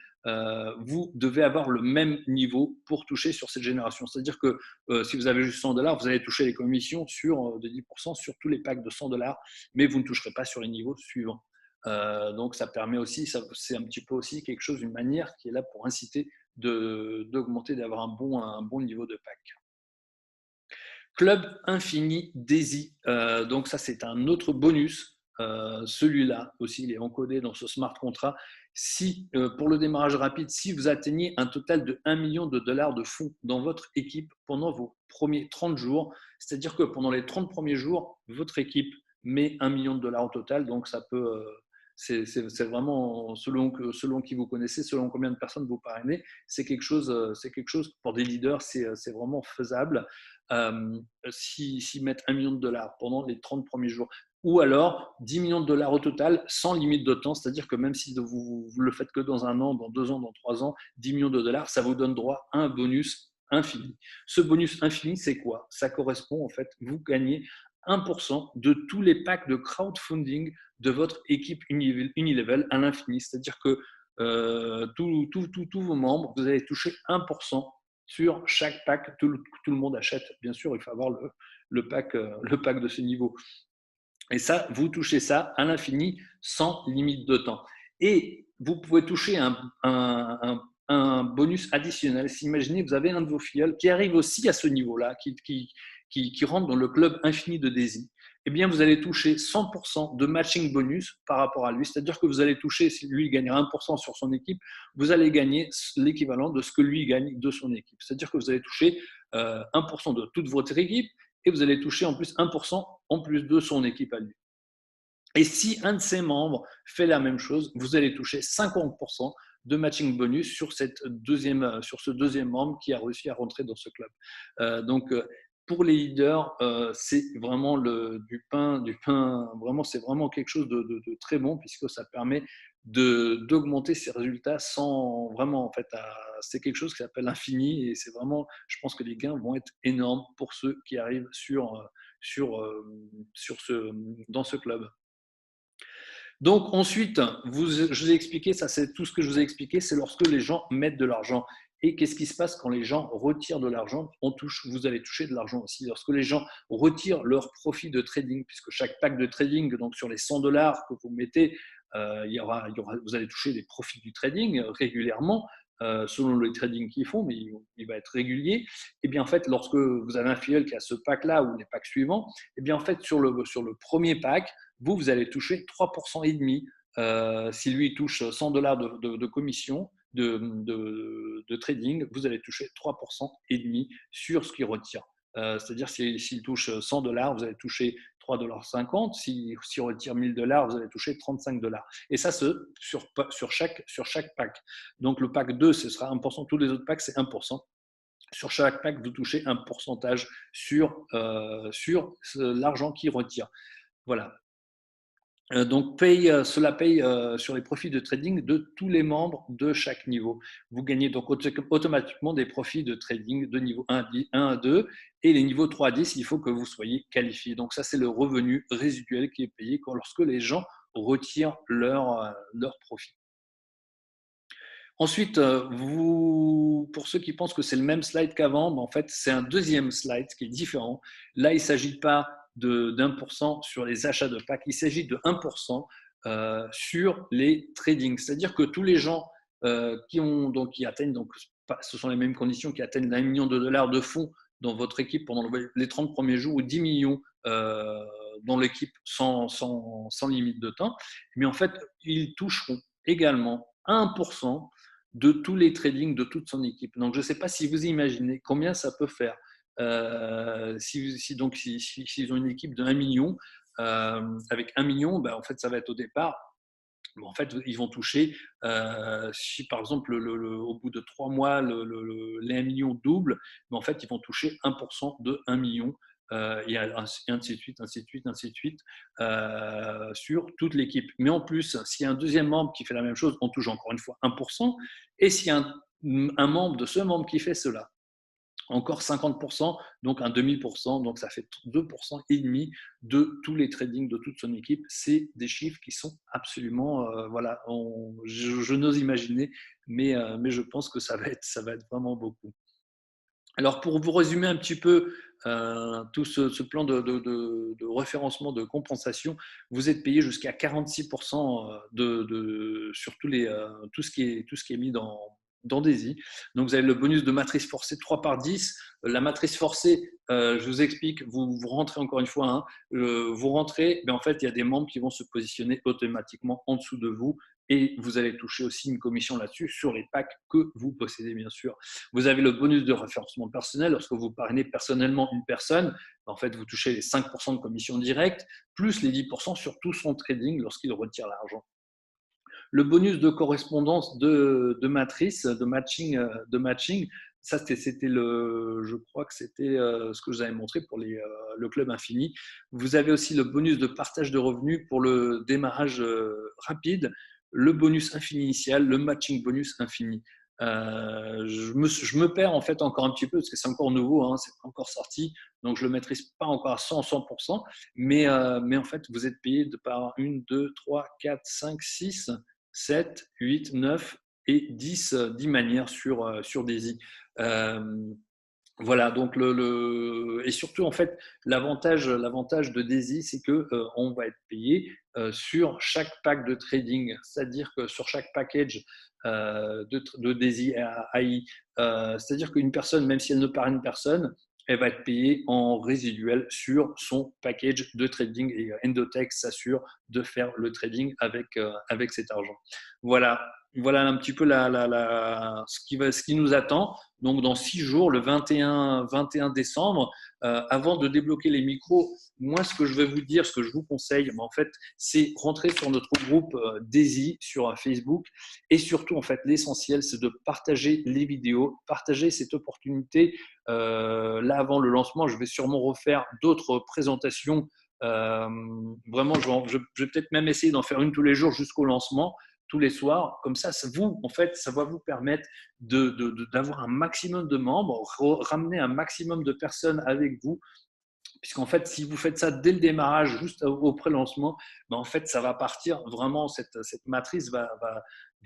vous devez avoir le même niveau pour toucher sur cette génération. C'est-à-dire que si vous avez juste 100 $, vous allez toucher les commissions de 10% sur tous les packs de 100 $, mais vous ne toucherez pas sur les niveaux suivants. Donc ça permet aussi, c'est un petit peu aussi quelque chose, une manière qui est là pour inciter d'augmenter, d'avoir un bon niveau de pack. Club Infini Daisy. Donc ça, c'est un autre bonus. Celui-là aussi, il est encodé dans ce smart contract. Si, pour le démarrage rapide, si vous atteignez un total de 1 million de dollars de fonds dans votre équipe pendant vos premiers 30 jours, c'est-à-dire que pendant les 30 premiers jours, votre équipe met 1 million de dollars au total. Donc ça peut, c'est vraiment selon qui vous connaissez, selon combien de personnes vous parrainez, c'est quelque chose pour des leaders, c'est vraiment faisable. S'ils mettent 1 million de dollars pendant les 30 premiers jours, ou alors 10 millions de dollars au total sans limite de temps, c'est-à-dire que même si vous le faites que dans 1 an, dans 2 ans, dans 3 ans, 10 millions de dollars, ça vous donne droit à un bonus infini. Ce bonus infini, c'est quoi? Ça correspond, en fait, vous gagnez 1% de tous les packs de crowdfunding de votre équipe Unilevel à l'infini. C'est-à-dire que tous vos membres, vous allez toucher 1% sur chaque pack. Tout le monde achète, bien sûr, il faut avoir le pack de ce niveau. Et ça, vous touchez ça à l'infini sans limite de temps. Et vous pouvez toucher un bonus additionnel. Si imaginez, vous avez un de vos filleuls qui arrive aussi à ce niveau-là, qui rentre dans le club infini de Daisy, eh bien, vous allez toucher 100% de matching bonus par rapport à lui. C'est-à-dire que vous allez toucher, si lui gagnera 1% sur son équipe, vous allez gagner l'équivalent de ce que lui gagne de son équipe. C'est-à-dire que vous allez toucher 1% de toute votre équipe et vous allez toucher en plus 1% en plus de son équipe à lui. Et si un de ses membres fait la même chose, vous allez toucher 50% de matching bonus sur ce deuxième membre qui a réussi à rentrer dans ce club. Donc, pour les leaders, c'est vraiment du pain, vraiment, c'est vraiment quelque chose de très bon puisque ça permet d'augmenter ses résultats sans vraiment, en fait, c'est quelque chose qui s'appelle infini et c'est vraiment, je pense que les gains vont être énormes pour ceux qui arrivent dans ce club. Donc ensuite, je vous ai expliqué, ça c'est tout ce que je vous ai expliqué, c'est lorsque les gens mettent de l'argent. Et qu'est-ce qui se passe quand les gens retirent de l'argent? Vous allez toucher de l'argent aussi. Lorsque les gens retirent leur profit de trading, puisque chaque pack de trading, donc sur les 100 dollars que vous mettez, vous allez toucher des profits du trading régulièrement, selon le trading qu'ils font, mais il va être régulier. Et bien en fait, lorsque vous avez un filleul qui a ce pack-là ou les packs suivants, et bien en fait sur le premier pack, vous allez toucher 3% et demi. Si lui touche 100 dollars de commission de trading, vous allez toucher 3% et demi sur ce qu'il retire. C'est-à-dire s'il touche 100 dollars, vous allez toucher 3,50 $. S'il retire 1000 dollars, vous allez toucher 35 dollars. Et ça, sur chaque pack. Donc le pack 2, ce sera 1%. Tous les autres packs, c'est 1%. Sur chaque pack, vous touchez un pourcentage sur l'argent qu'il retire. Voilà. Donc, cela paye sur les profits de trading de tous les membres de chaque niveau. Vous gagnez donc automatiquement des profits de trading de niveau 1 à 2 et les niveaux 3 à 10, il faut que vous soyez qualifié. Donc ça, c'est le revenu résiduel qui est payé lorsque les gens retirent leur profit. Ensuite, pour ceux qui pensent que c'est le même slide qu'avant, en fait, c'est un deuxième slide qui est différent. Là, il ne s'agit pas d'1% sur les achats de packs, il s'agit de 1% sur les tradings. C'est-à-dire que tous les gens qui atteignent, ce sont les mêmes conditions, qui atteignent 1 million de dollars de fonds dans votre équipe pendant les 30 premiers jours ou 10 millions dans l'équipe sans limite de temps, mais en fait, ils toucheront également 1% de tous les tradings de toute son équipe. Donc, je ne sais pas si vous imaginez combien ça peut faire. S'ils ont une équipe de 1 million, avec 1 million, en fait, ça va être au départ. En fait, ils vont toucher, si par exemple, au bout de 3 mois, les 1 million double, en fait, ils vont toucher 1% de 1 million. Et ainsi de suite, ainsi de suite, ainsi de suite, sur toute l'équipe. Mais en plus, s'il y a un deuxième membre qui fait la même chose, on touche encore une fois 1%. Et s'il y a un membre de ce membre qui fait cela, encore 50%, donc un demi-pourcent, donc ça fait 2% et demi de tous les tradings de toute son équipe. C'est des chiffres qui sont absolument, voilà, je n'ose imaginer, mais je pense que ça va être vraiment beaucoup. Alors, pour vous résumer un petit peu tout ce plan de référencement de compensation, vous êtes payé jusqu'à 46% sur tout ce qui est mis dans Daisy. Donc, vous avez le bonus de matrice forcée 3 par 10. La matrice forcée, je vous explique, vous rentrez encore une fois, hein, vous rentrez, mais en fait, il y a des membres qui vont se positionner automatiquement en dessous de vous et vous allez toucher aussi une commission là-dessus sur les packs que vous possédez, bien sûr. Vous avez le bonus de référencement personnel. Lorsque vous parrainez personnellement une personne, en fait, vous touchez les 5% de commission directe, plus les 10% sur tout son trading lorsqu'il retire l'argent. Le bonus de correspondance de matrice, de matching, ça c'était je crois que c'était ce que je vous avais montré pour le club infini. Vous avez aussi le bonus de partage de revenus pour le démarrage rapide, le bonus infini initial, le matching bonus infini. Je me perds en fait encore un petit peu parce que c'est encore nouveau, hein, c'est pas encore sorti, donc je le maîtrise pas encore à 100%, mais en fait vous êtes payé par 1, 2, 3, 4, 5, 6, 7, 8, 9 et 10 manières sur Daisy. Voilà, donc et surtout en fait l'avantage de Daisy, c'est que on va être payé sur chaque pack de trading, c'est-à-dire que sur chaque package de Daisy AI, c'est-à-dire qu'une personne, même si elle ne parraine personne, elle va être payée en résiduel sur son package de trading et Endotech s'assure de faire le trading avec cet argent. Voilà un petit peu ce qui nous attend. Donc, dans 6 jours, le 21 décembre, avant de débloquer les micros, moi, ce que je vais vous dire, ce que je vous conseille, en fait, c'est rentrer sur notre groupe Daisy sur Facebook. Et surtout, en fait, l'essentiel, c'est de partager les vidéos, partager cette opportunité. Là, avant le lancement, je vais sûrement refaire d'autres présentations. Vraiment, je vais peut-être même essayer d'en faire une tous les jours jusqu'au lancement, tous les soirs. Comme ça, en fait, ça va vous permettre d'avoir un maximum de membres, ramener un maximum de personnes avec vous. Puisqu'en fait, si vous faites ça dès le démarrage, juste au pré-lancement, ben en fait, ça va partir vraiment, cette matrice va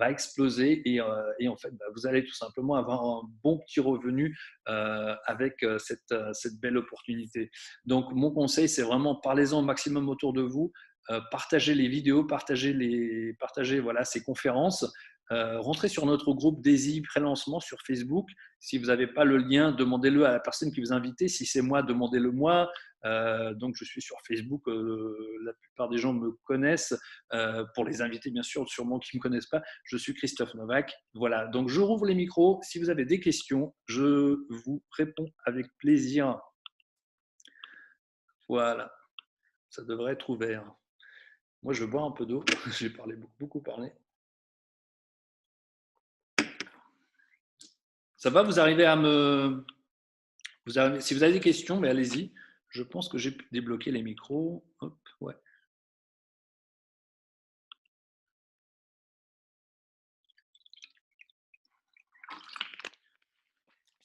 exploser et en fait, vous allez tout simplement avoir un bon petit revenu avec cette belle opportunité. Donc, mon conseil, c'est vraiment parlez-en au maximum autour de vous, partagez les vidéos, partagez voilà, ces conférences. Rentrez sur notre groupe Daisy pré-lancement sur Facebook. Si vous n'avez pas le lien, demandez-le à la personne qui vous invite. Si c'est moi, demandez-le moi. Donc, je suis sur Facebook. La plupart des gens me connaissent. Pour les invités, bien sûr, sûrement qui ne me connaissent pas, je suis Christophe Novak. Voilà. Donc, je rouvre les micros. Si vous avez des questions, je vous réponds avec plaisir. Voilà. Ça devrait être ouvert. Moi, je bois un peu d'eau. J'ai beaucoup parlé. Ça va, vous arrivez à me… Si vous avez des questions, mais allez-y. Je pense que j'ai débloqué les micros. Hop, ouais.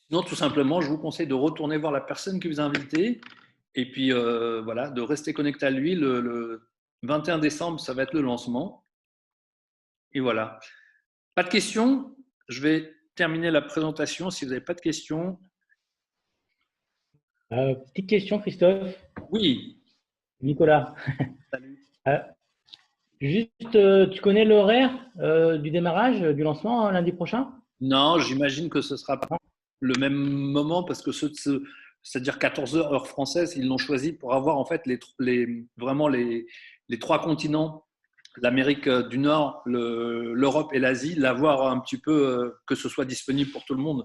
Sinon, tout simplement, je vous conseille de retourner voir la personne qui vous a invité et puis voilà, de rester connecté à lui. Le 21 décembre, ça va être le lancement. Et voilà. Pas de questions? Je vais terminer la présentation. Si vous n'avez pas de questions. Petite question, Christophe. Oui. Nicolas. Salut. Juste, tu connais l'horaire du démarrage, du lancement lundi prochain? Non, j'imagine que ce sera pas le même moment parce que c'est-à-dire 14 heures heure française, ils l'ont choisi pour avoir en fait vraiment les 3 continents, l'Amérique du Nord, l'Europe et l'Asie, l'avoir un petit peu, que ce soit disponible pour tout le monde.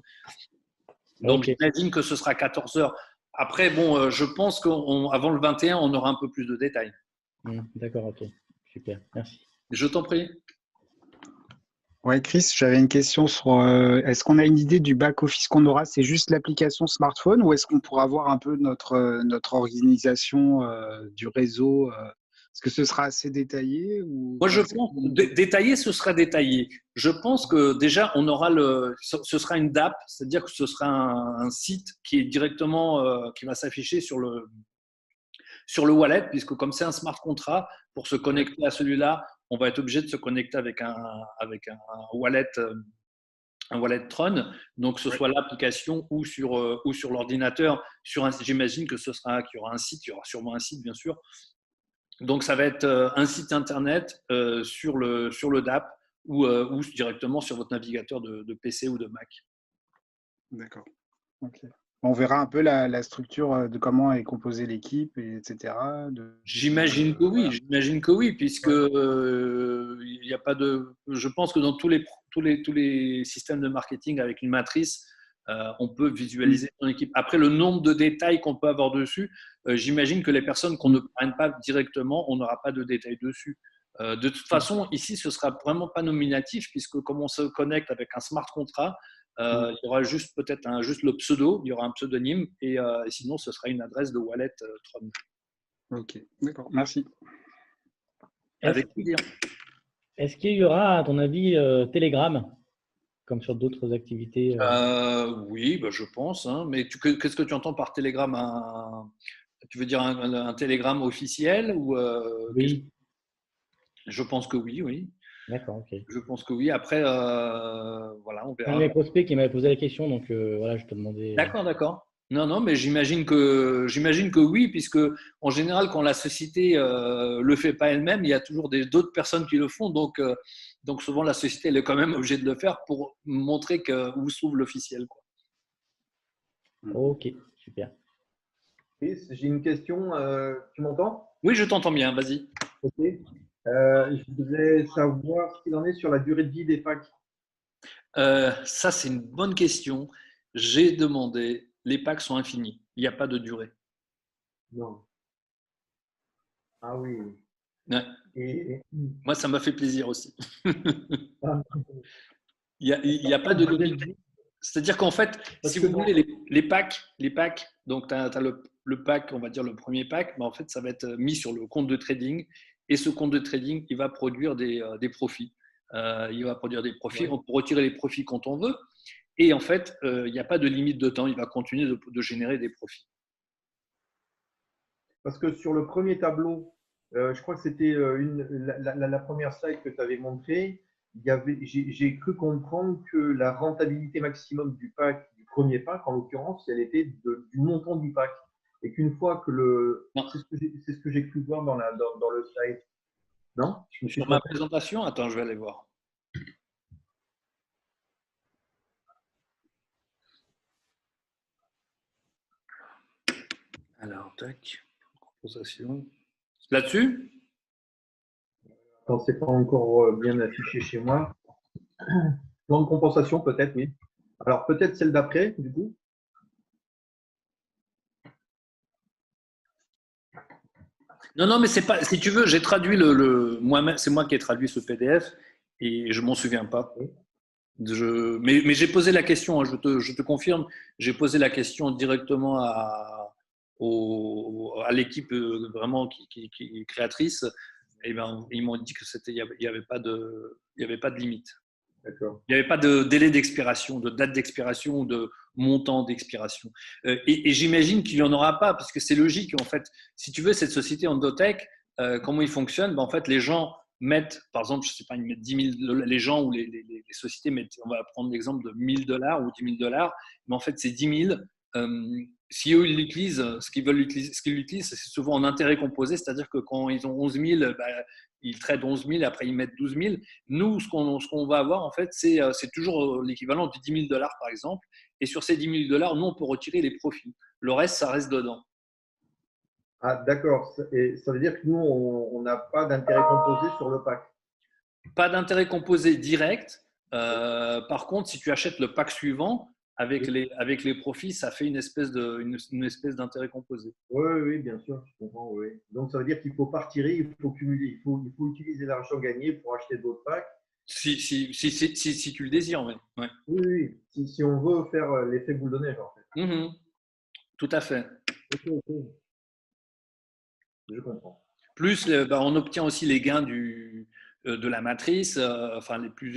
Donc, Okay. j'imagine que ce sera 14 heures. Après, bon, je pense qu'avant le 21, on aura un peu plus de détails. D'accord, ok. Super, merci. Je t'en prie. Ouais, Chris, j'avais une question sur est-ce qu'on a une idée du back-office qu'on aura? C'est juste l'application smartphone ou est-ce qu'on pourra voir un peu notre organisation du réseau? Est-ce que ce sera assez détaillé ou Moi, je pense détaillé, ce sera détaillé. Je pense que déjà, ce sera une DApp, c'est-à-dire que ce sera un site qui est directement, qui va s'afficher sur le wallet, puisque comme c'est un smart contract, pour se connecter à celui-là, on va être obligé de se connecter avec un wallet. Un wallet Tron, donc que ce soit l'application ou sur l'ordinateur. J'imagine qu'il y aura un site, il y aura sûrement un site, bien sûr. Donc, ça va être un site internet sur le DApp ou directement sur votre navigateur de PC ou de Mac. D'accord. Ok. On verra un peu la structure de comment est composée l'équipe, etc. J'imagine que oui, Voilà. j'imagine que oui, puisque il y a pas de. Je pense que dans tous les systèmes de marketing avec une matrice, on peut visualiser son équipe. Après, le nombre de détails qu'on peut avoir dessus, j'imagine que les personnes qu'on ne prenne pas directement, on n'aura pas de détails dessus. De toute façon, ici, ce sera vraiment pas nominatif, puisque comme on se connecte avec un smart contract, il y aura juste peut-être juste le pseudo, il y aura un pseudonyme, et sinon, ce sera une adresse de wallet Tron. Ok, d'accord, merci. Avec plaisir. Est-ce qu'il y aura, à ton avis, Telegram, comme sur d'autres activités Oui, bah, je pense. Hein. Mais qu'est-ce que tu entends par Telegram? Tu veux dire un Telegram officiel ou Oui, Je pense que oui, oui. d'accord, ok. Je pense que oui. Après, voilà, on Un de verra. mes prospects qui m'avait posé la question, donc voilà, je te demandais. D'accord, d'accord. Non, non, mais j'imagine que oui, puisque en général, quand la société le fait pas elle-même, il y a toujours d'autres personnes qui le font. Donc souvent, la société elle est quand même obligée de le faire pour montrer où se trouve l'officiel, quoi. Ok, super. Chris, j'ai une question. Tu m'entends? Oui, je t'entends bien. Vas-y. Ok. Je voudrais savoir ce qu'il en est sur la durée de vie des packs. Ça, c'est une bonne question. J'ai demandé. Les packs sont infinis. Il n'y a pas de durée. Non. Ah oui. Ouais. Et, Moi, ça m'a fait plaisir aussi. ah, Il y a pas de limite. C'est-à-dire qu'en fait, parce si que vous dans- voulez, les packs, donc tu as, le pack, on va dire le premier pack, mais en fait, ça va être mis sur le compte de trading. Et ce compte de trading, il va produire des profits. Il va produire des profits. ouais. On peut retirer les profits quand on veut. Et en fait, il n'y a pas de limite de temps. Il va continuer de générer des profits. Parce que sur le premier tableau, je crois que c'était la première slide que tu avais montrée. J'ai cru comprendre que la rentabilité maximum du pack, du premier pack en l'occurrence, elle était du montant du pack. Et qu'une fois que Non. c'est ce que j'ai cru voir dans le slide. Non? Je me suis Sur ma trompé. présentation, attends, je vais aller voir. Alors, tac, compensation. Là-dessus? Quand c'est pas encore bien affiché chez moi. Plan de compensation, peut-être, oui. Alors, peut-être celle d'après, du coup. Non, non, mais c'est pas. Si tu veux, j'ai traduit moi-même. C'est moi qui ai traduit ce PDF et je m'en souviens pas. Oui. Mais j'ai posé la question. Hein, je te confirme. J'ai posé la question directement à l'équipe vraiment qui est créatrice. Et ben, ils m'ont dit que il y avait pas de limite. D'accord. Il n'y avait pas de délai d'expiration, de date d'expiration ou de montant d'expiration. Et j'imagine qu'il n'y en aura pas, parce que c'est logique. En fait, si tu veux, cette société Endotech, comment il fonctionne? Ben, en fait, les gens mettent, par exemple, je sais pas, ils mettent 10 000 $, les gens ou les sociétés mettent, on va prendre l'exemple de 1 000 $ ou 10 000 $, mais en fait, c'est 10 000. Si eux, ils l'utilisent, ce qu'ils utilisent, c'est souvent en intérêt composé, c'est-à-dire que quand ils ont 11 000, ben, ils traitent 11 000, après ils mettent 12 000. Nous, ce qu'on va avoir, en fait, c'est toujours l'équivalent de 10 000 $ par exemple. Et sur ces 10 000 $, nous, on peut retirer les profits. Le reste, ça reste dedans. Ah, d'accord. Et ça veut dire que nous, on n'a pas d'intérêt composé sur le pack. Pas d'intérêt composé direct. Par contre, si tu achètes le pack suivant, avec Oui, les profits, ça fait une espèce d'intérêt composé. oui, oui, bien sûr, je comprends. Oui. Donc, ça veut dire qu'il ne faut pas retirer, il faut cumuler. Il faut utiliser l'argent gagné pour acheter d'autres packs. Si tu le désires, oui. Ouais. Oui, oui. Si on veut faire l'effet boule de neige, en fait. Mhm. Tout à fait. Ok, ok. Je comprends. Plus, on obtient aussi les gains de la matrice. Enfin, il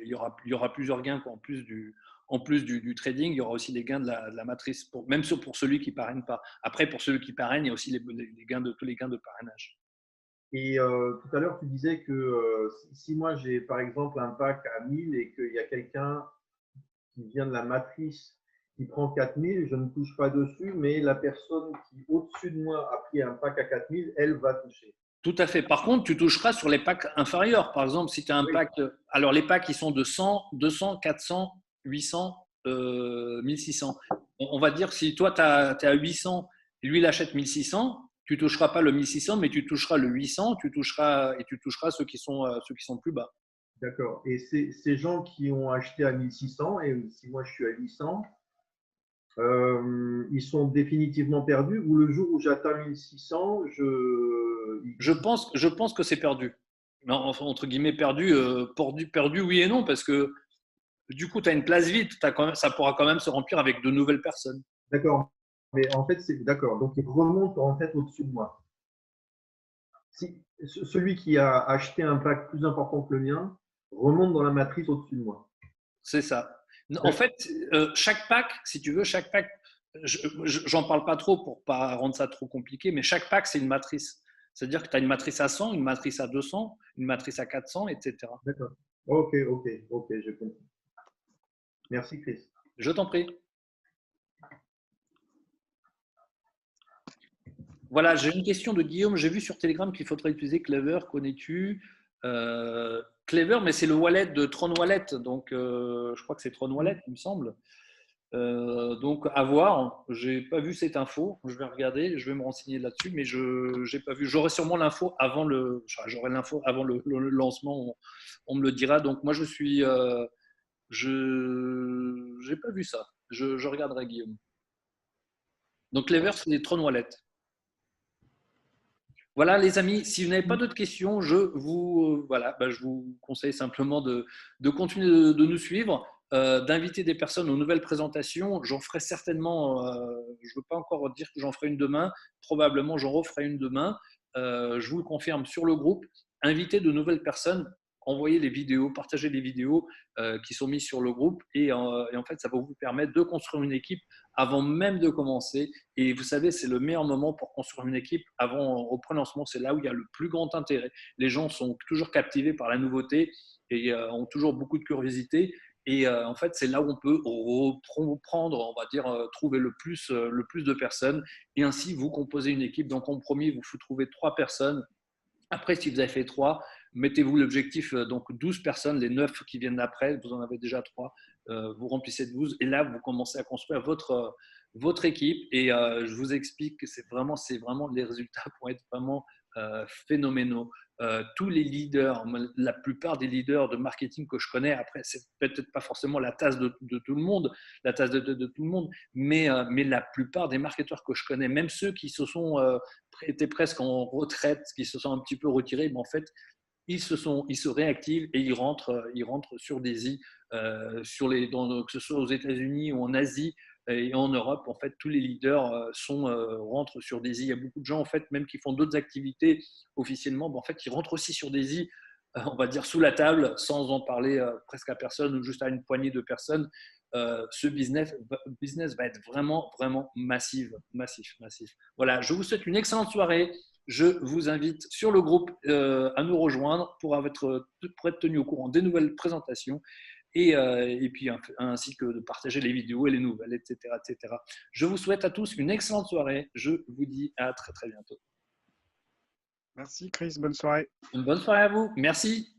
y aura plusieurs gains quoi, en plus du trading. Il y aura aussi les gains de la matrice, même pour celui qui ne parraine pas. Après, pour celui qui parraine, il y a aussi tous les gains de parrainage. Et tout à l'heure, tu disais que si moi j'ai par exemple un pack à 1000 et qu'il y a quelqu'un qui vient de la matrice qui prend 4000, je ne touche pas dessus, mais la personne qui au-dessus de moi a pris un pack à 4000, elle va toucher. Tout à fait. Par contre, tu toucheras sur les packs inférieurs. Par exemple, si tu as un Oui. pack, alors les packs, ils sont de 100, 200, 400, 800, 1600. On va dire, si toi, tu es à 800 et lui, il achète 1600, tu toucheras pas le 1600, mais tu toucheras le 800, tu toucheras ceux qui sont plus bas. D'accord. Et ces gens qui ont acheté à 1600, et si moi je suis à 800, ils sont définitivement perdus, ou le jour où j'atteins 1600, Je pense que c'est perdu. Non, enfin, entre guillemets, perdu, oui et non, parce que du coup, tu as une place vide, ça pourra quand même se remplir avec de nouvelles personnes. D'accord. Mais en fait, c'est d'accord. Donc, ils remontent en fait au-dessus de moi. Celui qui a acheté un pack plus important que le mien remonte dans la matrice au-dessus de moi. C'est ça. En fait, chaque pack, si tu veux, chaque pack, j'en parle pas trop pour pas rendre ça trop compliqué, mais chaque pack, c'est une matrice. C'est-à-dire que tu as une matrice à 100, une matrice à 200, une matrice à 400, etc. D'accord. Ok, j'ai compris. Merci, Chris. Je t'en prie. Voilà, j'ai une question de Guillaume. J'ai vu sur Telegram qu'il faudrait utiliser Clever. Connais-tu Clever, mais c'est le wallet de Tron Wallet. Donc, je crois que c'est Tron Wallet, il me semble. Donc, à voir. J'ai pas vu cette info. Je vais regarder, je vais me renseigner là-dessus, mais je n'ai pas vu. J'aurai sûrement l'info avant j'aurai l'info avant le lancement. On me le dira. Donc, moi, je n'ai pas vu ça. Je regarderai, Guillaume. Donc, Clever, c'est Tron Wallet. Voilà, les amis, si vous n'avez pas d'autres questions, je vous conseille simplement de continuer de nous suivre, d'inviter des personnes aux nouvelles présentations. J'en ferai certainement, je ne veux pas encore dire que j'en ferai une demain, probablement j'en referai une demain. Je vous le confirme sur le groupe. Invitez de nouvelles personnes, envoyez les vidéos, partagez les vidéos qui sont mises sur le groupe et en fait, ça va vous permettre de construire une équipe avant même de commencer. Et vous savez, c'est le meilleur moment pour construire une équipe au pré-lancement. C'est là où il y a le plus grand intérêt. Les gens sont toujours captivés par la nouveauté et ont toujours beaucoup de curiosité. Et en fait, c'est là où on peut reprendre, on va dire, trouver le plus de personnes. Et ainsi, vous composez une équipe. Donc, en premier, vous trouvez 3 personnes. Après, si vous avez fait 3, mettez-vous l'objectif, donc 12 personnes, les 9 qui viennent après, vous en avez déjà 3, vous remplissez 12 et là, vous commencez à construire votre équipe et je vous explique que c'est vraiment, les résultats vont être vraiment phénoménaux. Tous les leaders, la plupart des leaders de marketing que je connais, après, c'est peut-être pas forcément la tasse de tout le monde, la tasse de tout le monde, mais la plupart des marketeurs que je connais, même ceux qui étaient presque en retraite, qui se sont un petit peu retirés, mais en fait, ils se réactivent et ils rentrent sur Daisy, que ce soit aux États-Unis ou en Asie et en Europe. En fait, tous les leaders rentrent sur Daisy. Il y a beaucoup de gens, en fait, même qui font d'autres activités officiellement, en fait, ils rentrent aussi sur Daisy, on va dire sous la table, sans en parler presque à personne ou juste à une poignée de personnes. Ce business va être vraiment, vraiment massif. Voilà, je vous souhaite une excellente soirée. Je vous invite sur le groupe à nous rejoindre pour être tenu au courant des nouvelles présentations et puis ainsi que de partager les vidéos et les nouvelles, etc., etc. Je vous souhaite à tous une excellente soirée. Je vous dis à très, très bientôt. Merci Chris, bonne soirée. Une bonne soirée à vous. Merci.